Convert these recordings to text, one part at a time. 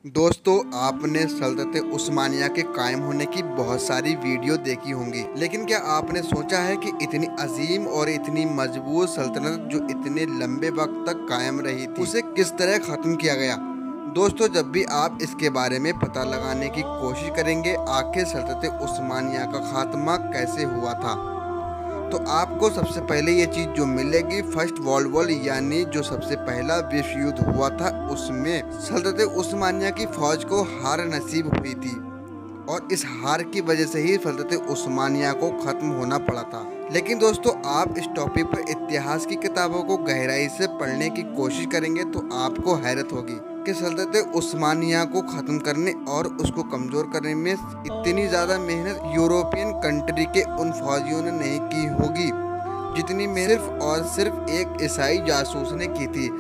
दोस्तों, आपने सल्तनत उस्मानिया के कायम होने की बहुत सारी वीडियो देखी होंगी, लेकिन क्या आपने सोचा है कि इतनी अजीम और इतनी मजबूत सल्तनत जो इतने लंबे वक्त तक कायम रही थी, उसे किस तरह ख़त्म किया गया। दोस्तों, जब भी आप इसके बारे में पता लगाने की कोशिश करेंगे आखिर सल्तनत उस्मानिया का खात्मा कैसे हुआ था, तो आपको सबसे पहले ये चीज़ जो मिलेगी, फर्स्ट वर्ल्ड वॉर यानी जो सबसे पहला विश्व युद्ध हुआ था उसमें सल्तनत उस्मानिया की फौज को हार नसीब हुई थी और इस हार की वजह से ही सल्तनत उस्मानिया को ख़त्म होना पड़ा था। लेकिन दोस्तों, आप इस टॉपिक पर इतिहास की किताबों को गहराई से पढ़ने की कोशिश करेंगे तो आपको हैरत होगी कि सल्तनत उस्मानिया को ख़त्म करने और उसको कमज़ोर करने में इतनी ज़्यादा मेहनत यूरोपियन कंट्री के उन फौजियों ने नहीं की होगी जितनी सिर्फ और सिर्फ एक ईसाई जासूस ने की थी।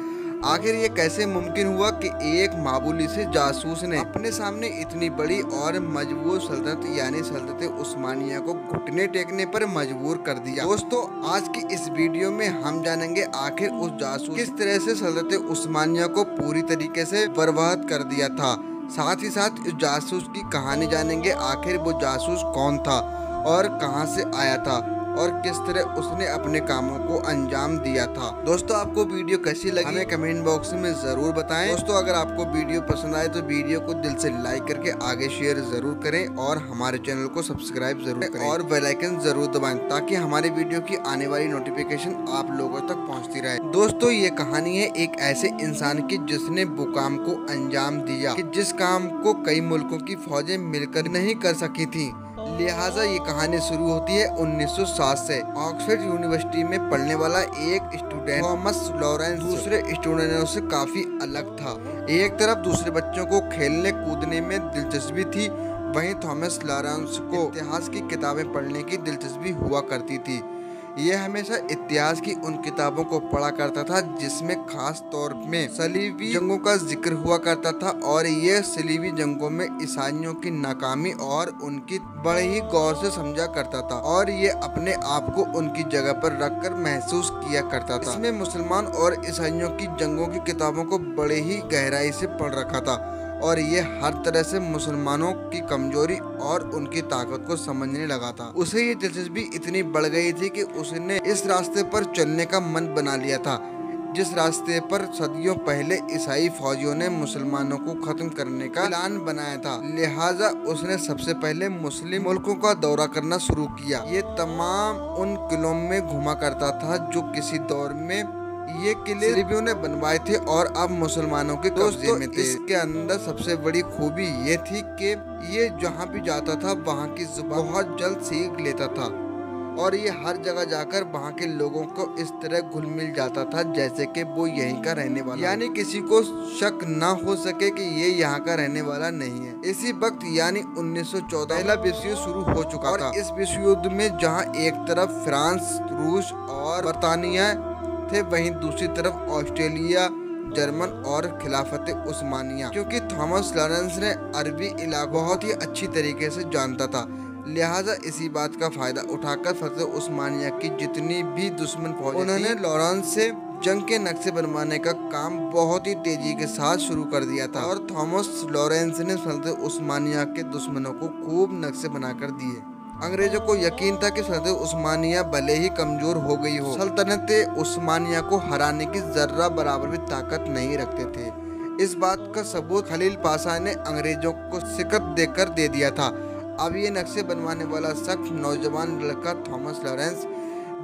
आखिर ये कैसे मुमकिन हुआ कि एक मामूली से जासूस ने अपने सामने इतनी बड़ी और मजबूत सल्तनत यानी सल्तनत उस्मानिया को घुटने टेकने पर मजबूर कर दिया। दोस्तों, आज की इस वीडियो में हम जानेंगे आखिर उस जासूस किस तरह से सल्तनत उस्मानिया को पूरी तरीके से बर्बाद कर दिया था। साथ ही साथ इस जासूस की कहानी जानेंगे, आखिर वो जासूस कौन था और कहां से आया था और किस तरह उसने अपने कामों को अंजाम दिया था। दोस्तों, आपको वीडियो कैसी लगी हमें कमेंट बॉक्स में जरूर बताएं। दोस्तों, अगर आपको वीडियो पसंद आए तो वीडियो को दिल से लाइक करके आगे शेयर जरूर करें और हमारे चैनल को सब्सक्राइब जरूर करें और बेल आइकन जरूर दबाएं ताकि हमारी वीडियो की आने वाली नोटिफिकेशन आप लोगों तक पहुँचती रहे। दोस्तों, ये कहानी है एक ऐसे इंसान की जिसने वो काम को अंजाम दिया कि जिस काम को कई मुल्कों की फौजें मिलकर नहीं कर सकी थी। लिहाजा ये कहानी शुरू होती है 1907 से। ऑक्सफोर्ड यूनिवर्सिटी में पढ़ने वाला एक स्टूडेंट थॉमस लॉरेंस दूसरे स्टूडेंटों से काफी अलग था। एक तरफ दूसरे बच्चों को खेलने कूदने में दिलचस्पी थी, वहीं थॉमस लॉरेंस को इतिहास की किताबें पढ़ने की दिलचस्पी हुआ करती थी। ये हमेशा इतिहास की उन किताबों को पढ़ा करता था जिसमें खास तौर में सलीबी जंगों का जिक्र हुआ करता था और ये सलीबी जंगों में ईसाइयों की नाकामी और उनकी बड़े ही गौर से समझा करता था और ये अपने आप को उनकी जगह पर रखकर महसूस किया करता था। इसमें मुसलमान और ईसाइयों की जंगों की किताबों को बड़े ही गहराई से पढ़ रखा था और ये हर तरह से मुसलमानों की कमजोरी और उनकी ताकत को समझने लगा था। उसे ये दिलचस्पी इतनी बढ़ गई थी कि उसने इस रास्ते पर चलने का मन बना लिया था जिस रास्ते पर सदियों पहले ईसाई फौजियों ने मुसलमानों को खत्म करने का प्लान बनाया था। लिहाजा उसने सबसे पहले मुस्लिम मुल्कों का दौरा करना शुरू किया। ये तमाम उन किलों में घुमा करता था जो किसी दौर में ये किले सलीबियों ने बनवाए थे और अब मुसलमानों के कब्जे में थे। इसके अंदर सबसे बड़ी खूबी ये थी कि ये जहाँ भी जाता था वहाँ की जुबान बहुत जल्द सीख लेता था और ये हर जगह जाकर वहाँ के लोगों को इस तरह घुल मिल जाता था जैसे कि वो यहीं का रहने वाला, यानी किसी को शक ना हो सके कि ये यहाँ का रहने वाला नहीं है। इसी वक्त यानी 1914 पहला विश्व युद्ध शुरू हो चुका था। इस विश्व युद्ध में जहाँ एक तरफ फ्रांस, रूस और बरतानिया थे, वहीं दूसरी तरफ ऑस्ट्रेलिया, जर्मन और खिलाफत उस्मानिया। क्योंकि थॉमस लॉरेंस ने अरबी इलाका बहुत ही अच्छी तरीके से जानता था, लिहाजा इसी बात का फायदा उठाकर सल्तनत उस्मानिया की जितनी भी दुश्मन फौजें उन्होंने लॉरेंस से जंग के नक्शे बनवाने का काम बहुत ही तेजी के साथ शुरू कर दिया था और थॉमस लॉरेंस ने सल्तनत उस्मानिया के दुश्मनों को खूब नक्शे बनाकर दिए। अंग्रेजों को यकीन था कि सल्तनत उस्मानिया भले ही कमजोर हो गई हो, सल्तनत उस्मानिया को हराने की जर्रा बराबर भी ताकत नहीं रखते थे। इस बात का सबूत खलील पाशा ने अंग्रेजों को शिकस्त देकर दे दिया था। अब ये नक्शे बनवाने वाला शख्स नौजवान लड़का थॉमस लॉरेंस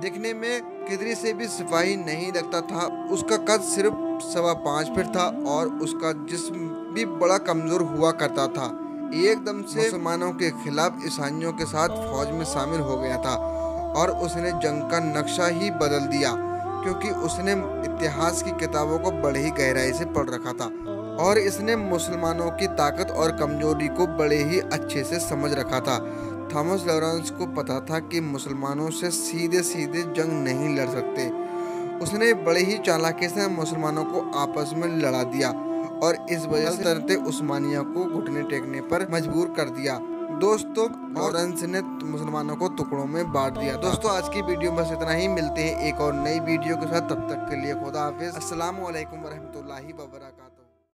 दिखने में किधरी से भी सिपाही नहीं लगता था। उसका कद सिर्फ 5.25 फीट था और उसका जिस्म भी बड़ा कमजोर हुआ करता था। एकदम से मुसलमानों के खिलाफ ईसाइयों के साथ फौज में शामिल हो गया था और उसने जंग का नक्शा ही बदल दिया क्योंकि उसने इतिहास की किताबों को बड़े ही गहराई से पढ़ रखा था और इसने मुसलमानों की ताकत और कमजोरी को बड़े ही अच्छे से समझ रखा था। थॉमस लॉरेंस को पता था कि मुसलमानों से सीधे सीधे जंग नहीं लड़ सकते। उसने बड़े ही चालाकी से मुसलमानों को आपस में लड़ा दिया और इस वजह से सल्तनत उस्मानिया को घुटने टेकने पर मजबूर कर दिया। दोस्तों, लॉरेंस ने मुसलमानों को टुकड़ों में बांट दिया। दोस्तों, आज की वीडियो में बस इतना ही। मिलते हैं एक और नई वीडियो के साथ, तब तक के लिए खुदा हाफिज। अस्सलाम वालेकुम वरहमतुल्लाहि वबरकातुहू।